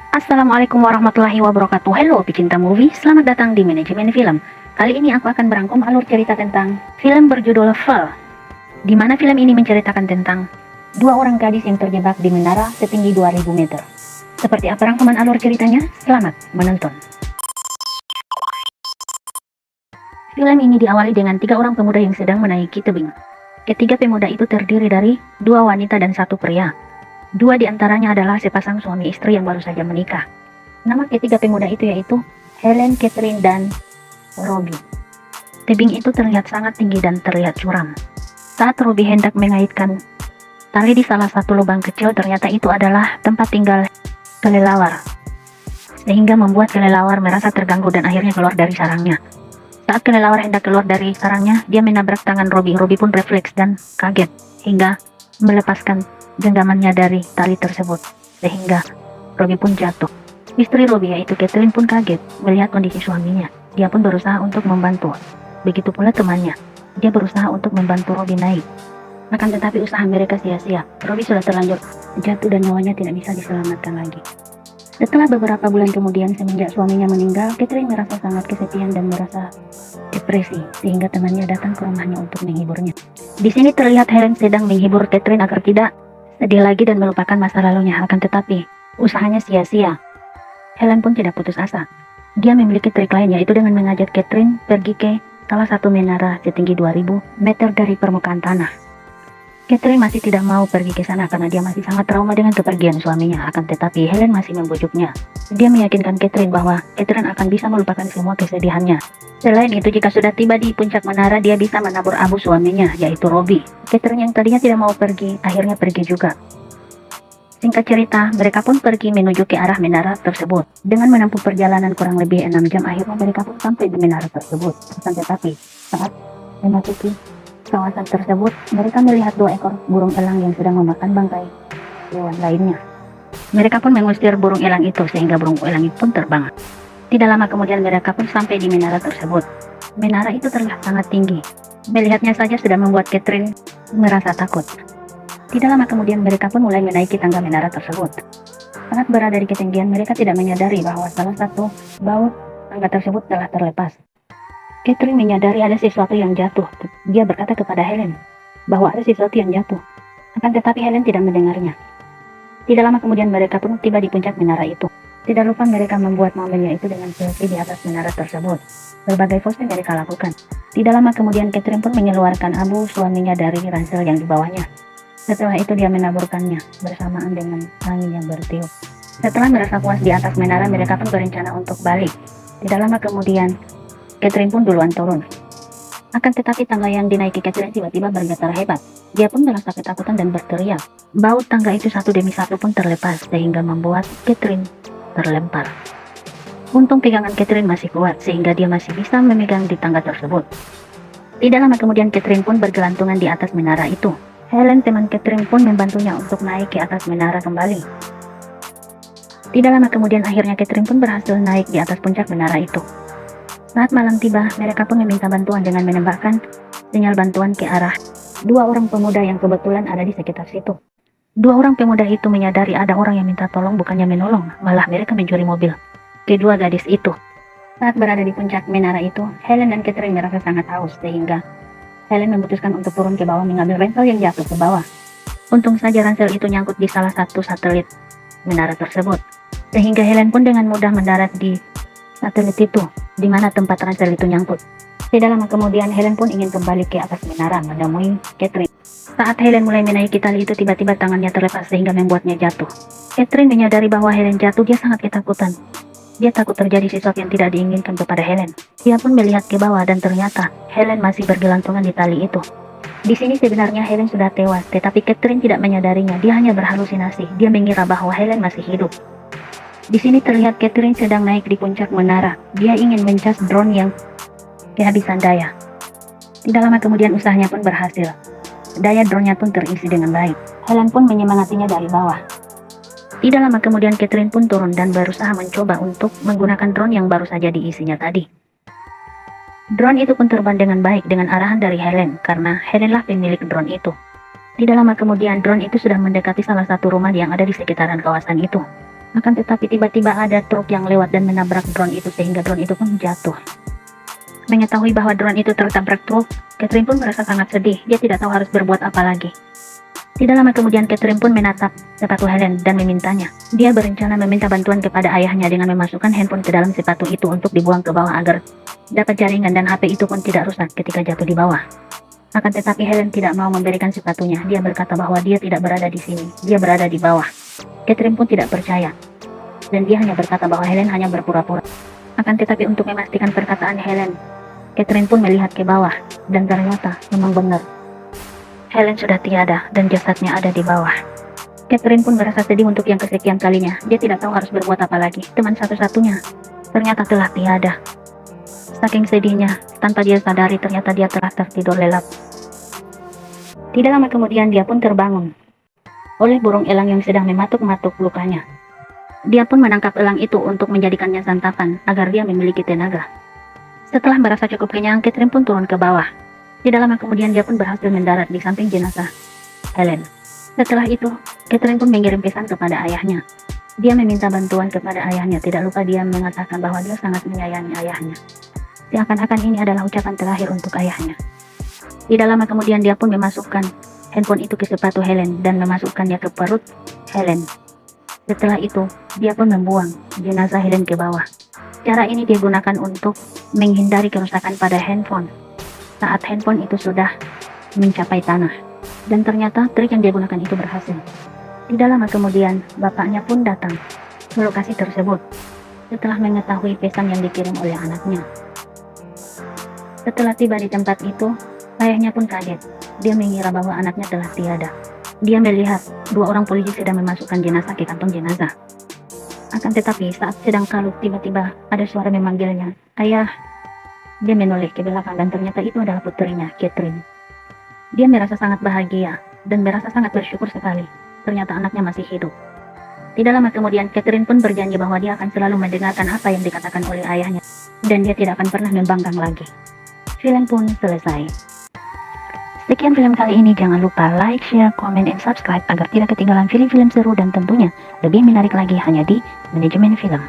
Assalamualaikum warahmatullahi wabarakatuh. Hello pecinta movie, selamat datang di Manajemen Film. Kali ini aku akan merangkum alur cerita tentang film berjudul Fall, di mana film ini menceritakan tentang dua orang gadis yang terjebak di menara setinggi 2000 meter. Seperti apa rangkuman alur ceritanya? Selamat menonton. Film ini diawali dengan tiga orang pemuda yang sedang menaiki tebing. Ketiga pemuda itu terdiri dari dua wanita dan satu pria. Dua di antaranya adalah sepasang suami istri yang baru saja menikah. Nama ketiga pemuda itu yaitu Helen, Catherine, dan Robbie. Tebing itu terlihat sangat tinggi dan terlihat curam. Saat Robbie hendak mengaitkan tali di salah satu lubang kecil, ternyata itu adalah tempat tinggal kelelawar, sehingga membuat kelelawar merasa terganggu dan akhirnya keluar dari sarangnya. Saat kelelawar hendak keluar dari sarangnya, dia menabrak tangan Robbie. Robbie pun refleks dan kaget hingga melepaskan genggamannya dari tali tersebut, sehingga Robbie pun jatuh. Istri Robbie yaitu Catherine pun kaget melihat kondisi suaminya. Dia pun berusaha untuk membantu. Begitu pula temannya. Dia berusaha untuk membantu Robbie naik. Akan tetapi usaha mereka sia-sia. Robbie sudah terlanjur jatuh dan nyawanya tidak bisa diselamatkan lagi. Setelah beberapa bulan kemudian, semenjak suaminya meninggal, Catherine merasa sangat kesepian dan merasa depresi, sehingga temannya datang ke rumahnya untuk menghiburnya. Di sini terlihat Helen sedang menghibur Catherine agar tidak sedih lagi dan melupakan masa lalunya. Akan tetapi usahanya sia-sia. Helen pun tidak putus asa. Dia memiliki trik lain, yaitu dengan mengajak Catherine pergi ke salah satu menara setinggi 2000 meter dari permukaan tanah. Catherine masih tidak mau pergi ke sana karena dia masih sangat trauma dengan kepergian suaminya. Akan tetapi Helen masih membujuknya. Dia meyakinkan Catherine bahwa Catherine akan bisa melupakan semua kesedihannya. Selain itu, jika sudah tiba di puncak menara, dia bisa menabur abu suaminya, yaitu Robbie. Catherine yang tadinya tidak mau pergi, akhirnya pergi juga. Singkat cerita, mereka pun pergi menuju ke arah menara tersebut. Dengan menempuh perjalanan kurang lebih 6 jam, akhirnya mereka pun sampai di menara tersebut. Akan tetapi, saat memasuki kawasan tersebut, mereka melihat 2 ekor burung elang yang sedang memakan bangkai hewan lainnya. Mereka pun mengusir burung elang itu, sehingga burung elang itu pun terbang. Tidak lama kemudian mereka pun sampai di menara tersebut. Menara itu terlihat sangat tinggi. Melihatnya saja sudah membuat Catherine merasa takut. Tidak lama kemudian mereka pun mulai menaiki tangga menara tersebut. Saat berada di ketinggian, mereka tidak menyadari bahwa salah satu baut tangga tersebut telah terlepas. Catherine menyadari ada sesuatu yang jatuh. Dia berkata kepada Helen bahwa ada sesuatu yang jatuh. Akan tetapi Helen tidak mendengarnya. Tidak lama kemudian mereka pun tiba di puncak menara itu. Tidak lupa mereka membuat momen, yaitu dengan selfie di atas menara tersebut. Berbagai pose mereka lakukan. Tidak lama kemudian Catherine pun mengeluarkan abu suaminya dari ransel yang dibawanya. Setelah itu dia menaburkannya bersamaan dengan angin yang bertiup. Setelah merasa puas di atas menara, mereka pun berencana untuk balik. Tidak lama kemudian Catherine pun duluan turun. Akan tetapi tangga yang dinaiki Catherine tiba-tiba bergetar hebat. Dia pun merasa ketakutan dan berteriak. Baut tangga itu satu demi satu pun terlepas, sehingga membuat Catherine terlempar. Untung pegangan Catherine masih kuat, sehingga dia masih bisa memegang di tangga tersebut. Tidak lama kemudian Catherine pun bergelantungan di atas menara itu. Helen, teman Catherine, pun membantunya untuk naik ke atas menara kembali. Tidak lama kemudian akhirnya Catherine pun berhasil naik di atas puncak menara itu. Saat malam tiba, mereka pun meminta bantuan dengan menembakkan sinyal bantuan ke arah 2 orang pemuda yang kebetulan ada di sekitar situ. 2 orang pemuda itu menyadari ada orang yang minta tolong, bukannya menolong, malah mereka mencuri mobil kedua gadis itu. Saat berada di puncak menara itu, Helen dan Catherine merasa sangat haus, sehingga Helen memutuskan untuk turun ke bawah mengambil ransel yang jatuh ke bawah. Untung saja ransel itu nyangkut di salah satu satelit menara tersebut, sehingga Helen pun dengan mudah mendarat di satelit itu, di mana tempat ransel itu nyangkut. Tidak lama kemudian Helen pun ingin kembali ke atas menara menemui Catherine. Saat Helen mulai menaiki tali itu, tiba-tiba tangannya terlepas sehingga membuatnya jatuh. Catherine menyadari bahwa Helen jatuh. Dia sangat ketakutan. Dia takut terjadi sesuatu yang tidak diinginkan kepada Helen. Dia pun melihat ke bawah dan ternyata Helen masih bergelantungan di tali itu. Di sini sebenarnya Helen sudah tewas, tetapi Catherine tidak menyadarinya. Dia hanya berhalusinasi. Dia mengira bahwa Helen masih hidup. Di sini terlihat Catherine sedang naik di puncak menara. Dia ingin mencas drone yang kehabisan daya. Tidak lama kemudian usahanya pun berhasil. Daya drone-nya pun terisi dengan baik. Helen pun menyemangatinya dari bawah. Tidak lama kemudian Catherine pun turun dan berusaha mencoba untuk menggunakan drone yang baru saja diisinya tadi. Drone itu pun terbang dengan baik dengan arahan dari Helen, karena Helenlah pemilik drone itu. Tidak lama kemudian drone itu sudah mendekati salah satu rumah yang ada di sekitaran kawasan itu. Akan tetapi tiba-tiba ada truk yang lewat dan menabrak drone itu sehingga drone itu pun jatuh. Mengetahui bahwa drone itu tertabrak truk, Catherine pun merasa sangat sedih. Dia tidak tahu harus berbuat apa lagi. Tidak lama kemudian Catherine pun menatap sepatu Helen dan memintanya. Dia berencana meminta bantuan kepada ayahnya dengan memasukkan handphone ke dalam sepatu itu untuk dibuang ke bawah agar dapat jaringan dan HP itu pun tidak rusak ketika jatuh di bawah. Akan tetapi Helen tidak mau memberikan sepatunya. Dia berkata bahwa dia tidak berada di sini, dia berada di bawah. Catherine pun tidak percaya, dan dia hanya berkata bahwa Helen hanya berpura-pura. Akan tetapi untuk memastikan perkataan Helen, Catherine pun melihat ke bawah, dan ternyata memang benar. Helen sudah tiada, dan jasadnya ada di bawah. Catherine pun merasa sedih untuk yang kesekian kalinya. Dia tidak tahu harus berbuat apa lagi. Teman satu-satunya ternyata telah tiada. Saking sedihnya, tanpa dia sadari ternyata dia telah tertidur lelap. Tidak lama kemudian dia pun terbangun oleh burung elang yang sedang mematuk-matuk lukanya. Dia pun menangkap elang itu untuk menjadikannya santapan agar dia memiliki tenaga. Setelah merasa cukup kenyang, Catherine pun turun ke bawah. Tidak lama kemudian dia pun berhasil mendarat di samping jenazah Helen. Setelah itu, Catherine pun mengirim pesan kepada ayahnya. Dia meminta bantuan kepada ayahnya. Tidak lupa dia mengatakan bahwa dia sangat menyayangi ayahnya. Seakan-akan ini adalah ucapan terakhir untuk ayahnya. Tidak lama kemudian dia pun memasukkan handphone itu ke sepatu Helen dan memasukkannya ke perut Helen. Setelah itu, dia pun membuang jenazah Helen ke bawah. Cara ini digunakan untuk menghindari kerusakan pada handphone saat handphone itu sudah mencapai tanah. Dan ternyata trik yang digunakan itu berhasil. Tidak lama kemudian, bapaknya pun datang ke lokasi tersebut setelah mengetahui pesan yang dikirim oleh anaknya. Setelah tiba di tempat itu, ayahnya pun kaget. Dia mengira bahwa anaknya telah tiada. Dia melihat dua orang polisi sedang memasukkan jenazah ke kantong jenazah. Akan tetapi saat sedang kalut, tiba-tiba ada suara memanggilnya, "Ayah." Dia menoleh ke belakang dan ternyata itu adalah putrinya, Catherine. Dia merasa sangat bahagia dan merasa sangat bersyukur sekali. Ternyata anaknya masih hidup. Tidak lama kemudian Catherine pun berjanji bahwa dia akan selalu mendengarkan apa yang dikatakan oleh ayahnya dan dia tidak akan pernah membangkang lagi. Film pun selesai. Sekian film kali ini, jangan lupa like, share, komen, dan subscribe agar tidak ketinggalan film-film seru dan tentunya lebih menarik lagi hanya di Manajemen Film.